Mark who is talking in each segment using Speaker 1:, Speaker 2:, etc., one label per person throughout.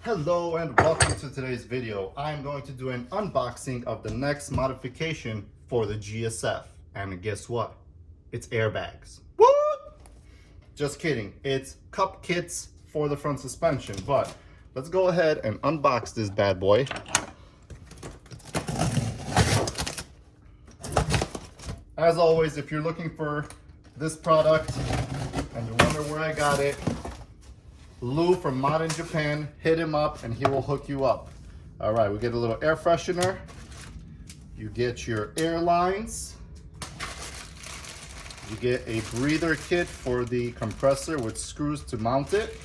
Speaker 1: Hello and welcome to today's video. I'm going to do an unboxing of the next modification for the GSF. And guess what? It's airbags. What? Just kidding. It's cup kits for the front suspension. But let's go ahead and unbox this bad boy. As always, if you're looking for this product and you wonder where I got it, Lou from Mod in Japan, hit him up and he will hook you up. All right, we get a little air freshener. You get your air lines. You get a breather kit for the compressor with screws to mount it.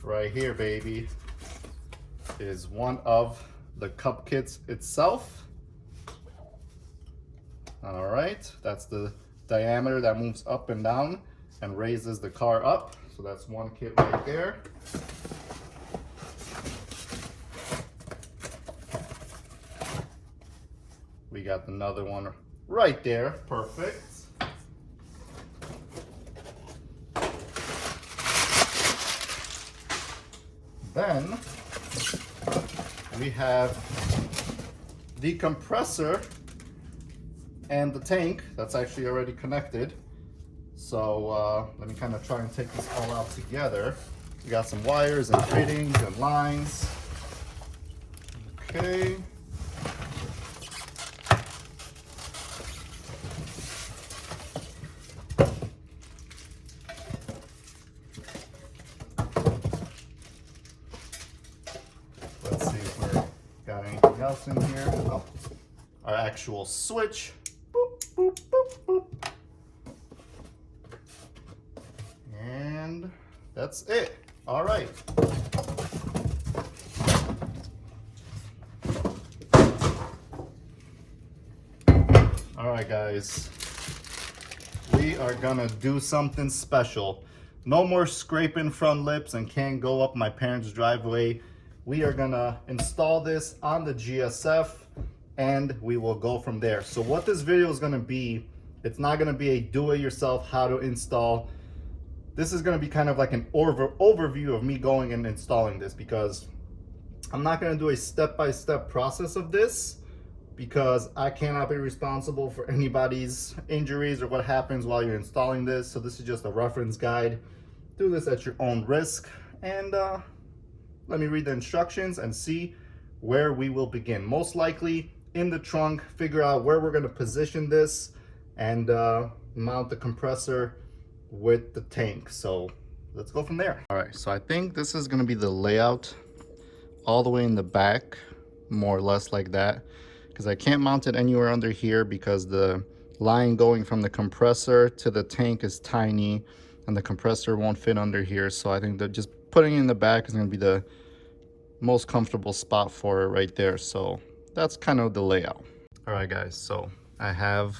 Speaker 1: Right here, baby, is one of the cup kits itself. All right, that's the diameter that moves up and down and raises the car up. So that's one kit right there. We got another one right there. Perfect. Then we have the compressor and the tank that's actually already connected. So let me kind of try and take this all out together. We got some wires and fittings and lines. Okay. Let's see if we got anything else in here. Oh, our actual switch. Boop, boop, boop, boop. And that's it. All right. All right, guys. We are gonna do something special. No more scraping front lips and can't go up my parents' driveway. We are gonna install this on the GSF and we will go from there. So what this video is gonna be, it's not gonna be a do-it-yourself how to install. This is going to be kind of like an overview of me going and installing this, because I'm not going to do a step-by-step process of this because I cannot be responsible for anybody's injuries or what happens while you're installing this. So this is just a reference guide. Do this at your own risk, and let me read the instructions and see where we will begin. Most likely in the trunk, figure out where we're going to position this and mount the compressor with the tank. So let's go from there. All right, so I think this is going to be the layout all the way in the back, more or less like that, because I can't mount it anywhere under here because the line going from the compressor to the tank is tiny and the compressor won't fit under here. So I think that just putting it in the back is going to be the most comfortable spot for it right there. So that's kind of the layout. All right, guys, so I have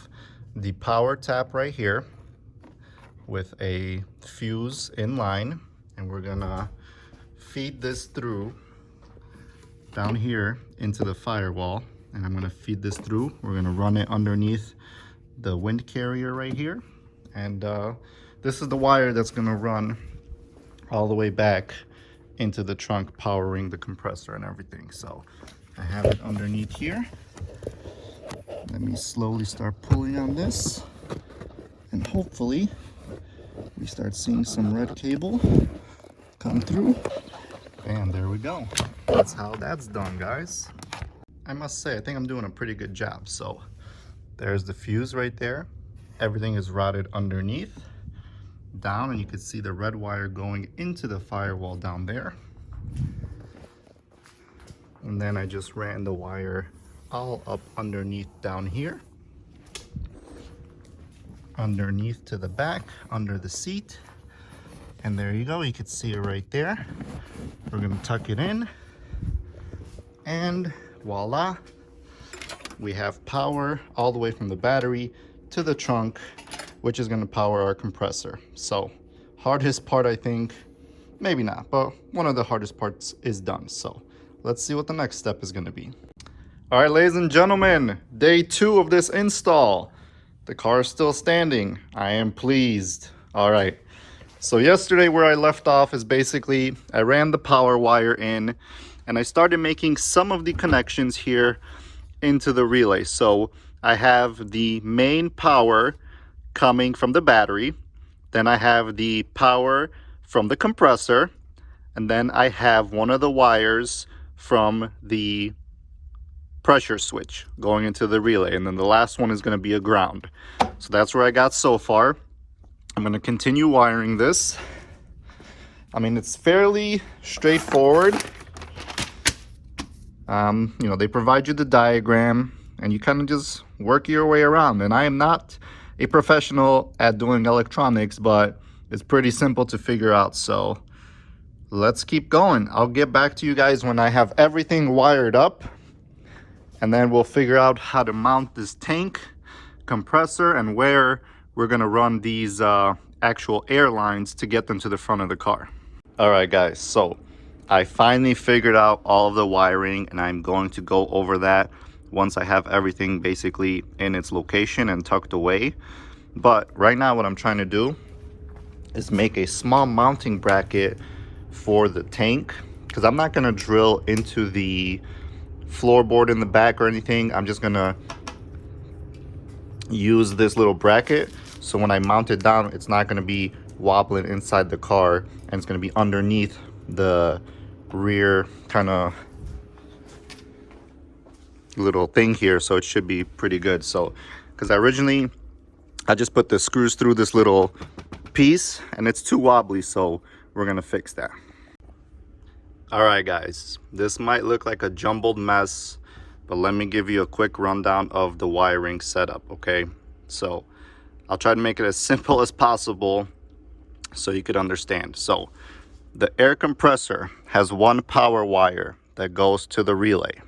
Speaker 1: the power tap right here with a fuse in line, and we're gonna feed this through down here into the firewall, and I'm gonna feed this through. We're gonna run it underneath the wind carrier right here, and this is the wire that's gonna run all the way back into the trunk, powering the compressor and everything. So I have it underneath here. Let me slowly start pulling on this, and hopefully we start seeing some red cable come through, and there we go. That's how that's done, guys. I must say, I think I'm doing a pretty good job. So there's the fuse right there. Everything is routed underneath down, and you can see the red wire going into the firewall down there. And then I just ran the wire all up underneath down here, underneath to the back, under the seat, and there you go. You can see it right there. We're gonna tuck it in, and voila, we have power all the way from the battery to the trunk, which is gonna power our compressor. So hardest part, I think, maybe not, but one of the hardest parts is done. So let's see what the next step is gonna be. All right, ladies and gentlemen, day 2 of this install. The car is still standing. I am pleased. All right, So yesterday where I left off is basically I ran the power wire in and I started making some of the connections here into the relay. So I have the main power coming from the battery, then I have the power from the compressor, and then I have one of the wires from the pressure switch going into the relay, and then the last one is going to be a ground. So that's where I got so far. I'm going to continue wiring this. I mean, it's fairly straightforward. They provide you the diagram and you kind of just work your way around. And I am not a professional at doing electronics, but it's pretty simple to figure out. So let's keep going. I'll get back to you guys when I have everything wired up, and then we'll figure out how to mount this tank, compressor, and where we're gonna run these actual air lines to get them to the front of the car. All right, guys, so I finally figured out all of the wiring, and I'm going to go over that once I have everything basically in its location and tucked away. But right now what I'm trying to do is make a small mounting bracket for the tank, because I'm not going to drill into the floorboard in the back or anything. I'm just going to use this little bracket, so when I mount it down, it's not going to be wobbling inside the car, and it's going to be underneath the rear kind of little thing here, so it should be pretty good. So because originally I just put the screws through this little piece and it's too wobbly, so we're gonna fix that. All right, guys, this might look like a jumbled mess, but let me give you a quick rundown of the wiring setup. Okay, so I'll try to make it as simple as possible so you could understand. So the air compressor has one power wire that goes to the relay.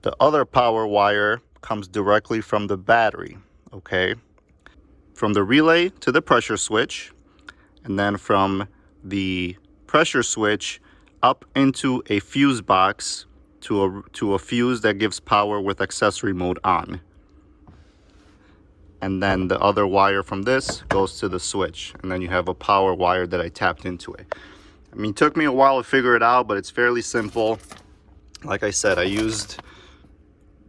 Speaker 1: The other power wire comes directly from the battery, okay? From the relay to the pressure switch, and then from the pressure switch up into a fuse box to a fuse that gives power with accessory mode on. And then the other wire from this goes to the switch, and then you have a power wire that I tapped into it. I mean, it took me a while to figure it out, but it's fairly simple. Like I said, I used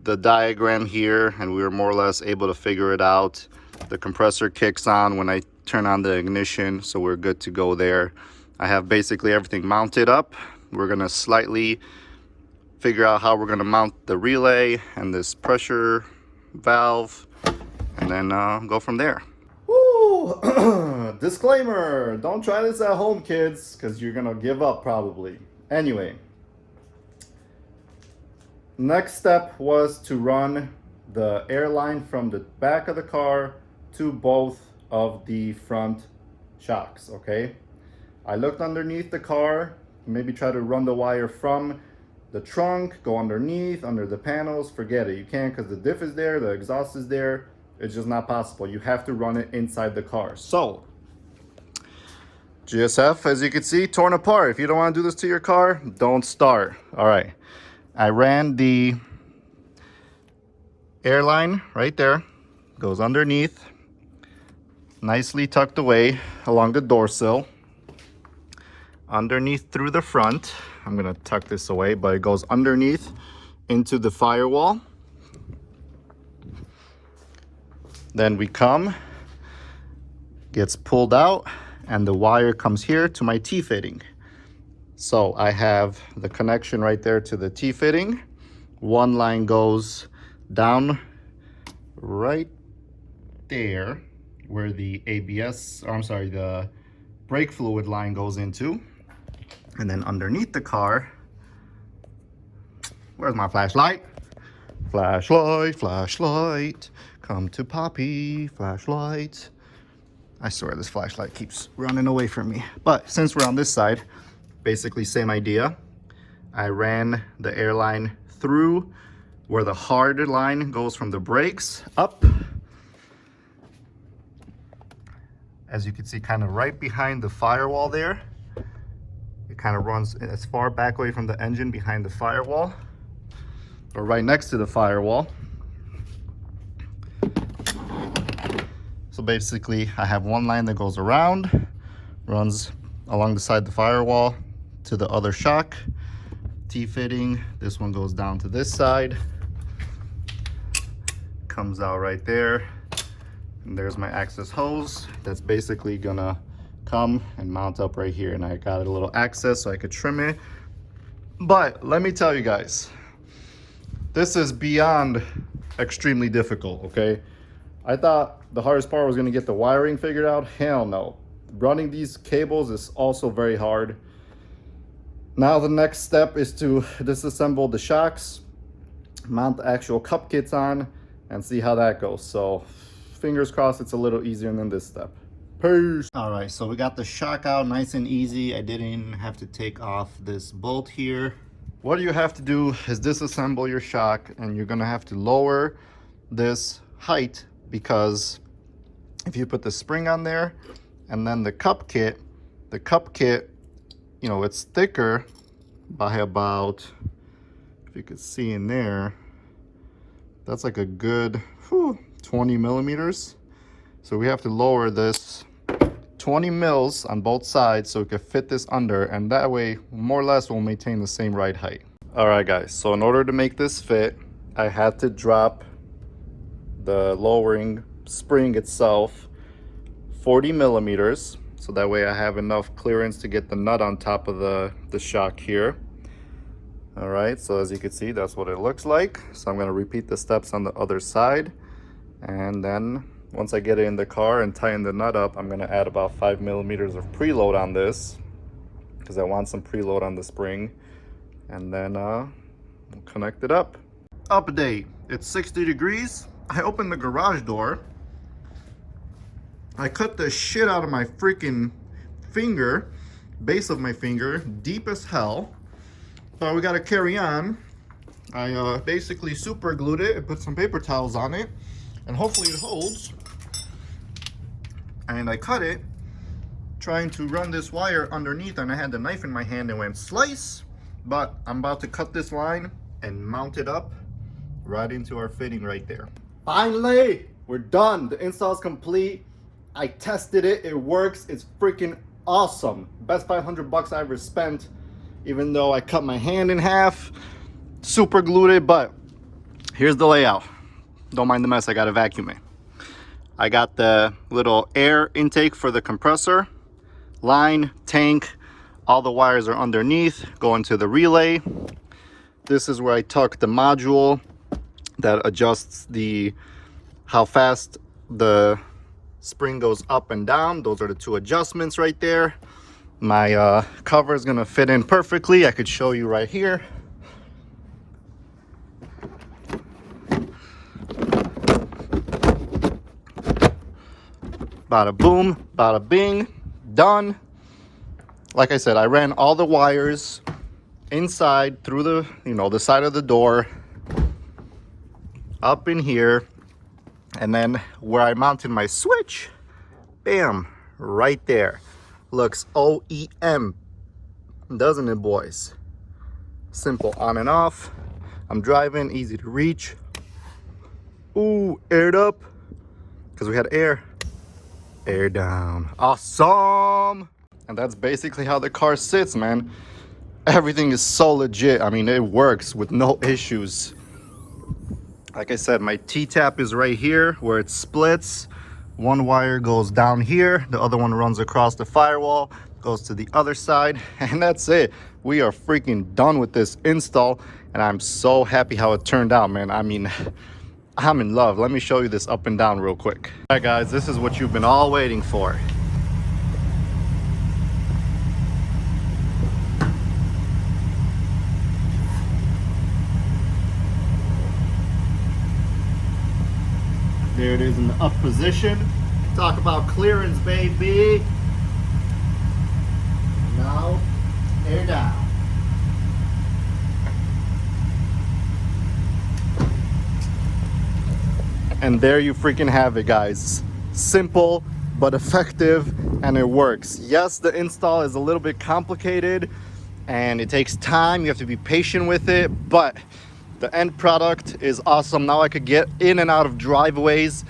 Speaker 1: the diagram here and we were more or less able to figure it out. The compressor kicks on when I turn on the ignition, so we're good to go there. I have basically everything mounted up. We're gonna slightly figure out how we're gonna mount the relay and this pressure valve, and then go from there. Woo! Disclaimer, don't try this at home, kids, because you're gonna give up probably. Anyway, next step was to run the airline from the back of the car to both of the front shocks, okay? I looked underneath the car, maybe try to run the wire from the trunk, go underneath, under the panels. Forget it, you can't, because the diff is there, the exhaust is there. It's just not possible. You have to run it inside the car. So, GSF, as you can see, torn apart. If you don't want to do this to your car, don't start. All right. I ran the airline right there, goes underneath, nicely tucked away along the door sill, underneath through the front. I'm gonna tuck this away, but it goes underneath into the firewall. Then we come, gets pulled out, and the wire comes here to my T-fitting. So I have the connection right there to the T-fitting. One line goes down right there where the the brake fluid line goes into. And then underneath the car, where's my flashlight? Flashlight, flashlight, come to Poppy, flashlight. I swear this flashlight keeps running away from me. But since we're on this side, basically same idea. I ran the airline through where the hard line goes from the brakes up. As you can see, kind of right behind the firewall there. It kind of runs as far back away from the engine behind the firewall, or right next to the firewall. So basically I have one line that goes around, runs along the side of the firewall to the other shock. T-fitting, this one goes down to this side, comes out right there, and there's my access hose that's basically gonna come and mount up right here, and I got a little access so I could trim it. But let me tell you guys, this is beyond extremely difficult, okay? I thought the hardest part was gonna get the wiring figured out. Hell no. Running these cables is also very hard. Now the next step is to disassemble the shocks, mount the actual cup kits on, and see how that goes. So fingers crossed it's a little easier than this step. Peace. All right, so we got the shock out nice and easy. I didn't have to take off this bolt here. What you have to do is disassemble your shock, and you're gonna have to lower this height, because if you put the spring on there and then the cup kit, you know, it's thicker by about, if you could see in there, that's like a good 20 millimeters. So we have to lower this 20 mils on both sides so we can fit this under, and that way more or less we'll maintain the same ride height. All right guys, so in order to make this fit, I had to drop the lowering spring itself 40 millimeters, so that way I have enough clearance to get the nut on top of the shock here. All right, so as you can see, that's what it looks like. So I'm gonna repeat the steps on the other side, and then once I get it in the car and tighten the nut up, I'm gonna add about 5 millimeters of preload on this, because I want some preload on the spring, and then we'll connect it up. Update, it's 60 degrees. I opened the garage door. I cut the shit out of my freaking finger, base of my finger, deep as hell. But we gotta carry on. I basically super glued it and put some paper towels on it, and hopefully it holds. And I cut it, trying to run this wire underneath, and I had the knife in my hand and went slice. But I'm about to cut this line and mount it up right into our fitting right there. Finally, we're done. The install is complete. I tested it, it works, it's freaking awesome. Best 500 bucks I ever spent, even though I cut my hand in half, super glued it. But here's the layout. Don't mind the mess, I gotta vacuum it. I got the little air intake for the compressor, line, tank, all the wires are underneath, going to the relay. This is where I tuck the module that adjusts how fast the spring goes up and down. Those are the two adjustments right there. My cover is gonna fit in perfectly. I could show you right here. Bada boom, bada bing, done. Like I said, I ran all the wires inside through the, the side of the door, up in here, and then where I mounted my switch, bam, right there. Looks OEM, doesn't it, boys? Simple on and off. I'm driving, easy to reach. Ooh, aired up, because we had air down. Awesome. And that's basically how the car sits, man. Everything is so legit. I mean, it works with no issues. Like I said, my T-tap is right here where it splits. One wire goes down here, the other one runs across the firewall, goes to the other side, and that's it. We are freaking done with this install, and I'm so happy how it turned out, man. I mean, I'm in love. Let me show you this up and down real quick. All right, guys, this is what you've been all waiting for. There it is in the up position. Talk about clearance, baby. Now, air down. And there you freaking have it, guys. Simple but effective, and it works. Yes, the install is a little bit complicated and it takes time. You have to be patient with it, but the end product is awesome. Now I could get in and out of driveways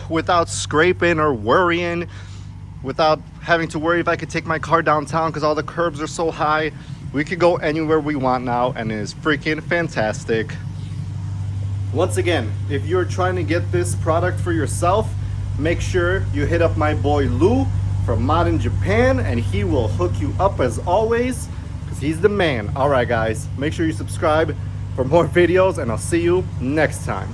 Speaker 1: without scraping or worrying. without having to worry if I could take my car downtown because all the curbs are so high. We could go anywhere we want now, and it is freaking fantastic. Once again, if you're trying to get this product for yourself, make sure you hit up my boy Lou from Mod in Japan, and he will hook you up as always, because he's the man. All right, guys, make sure you subscribe for more videos, and I'll see you next time.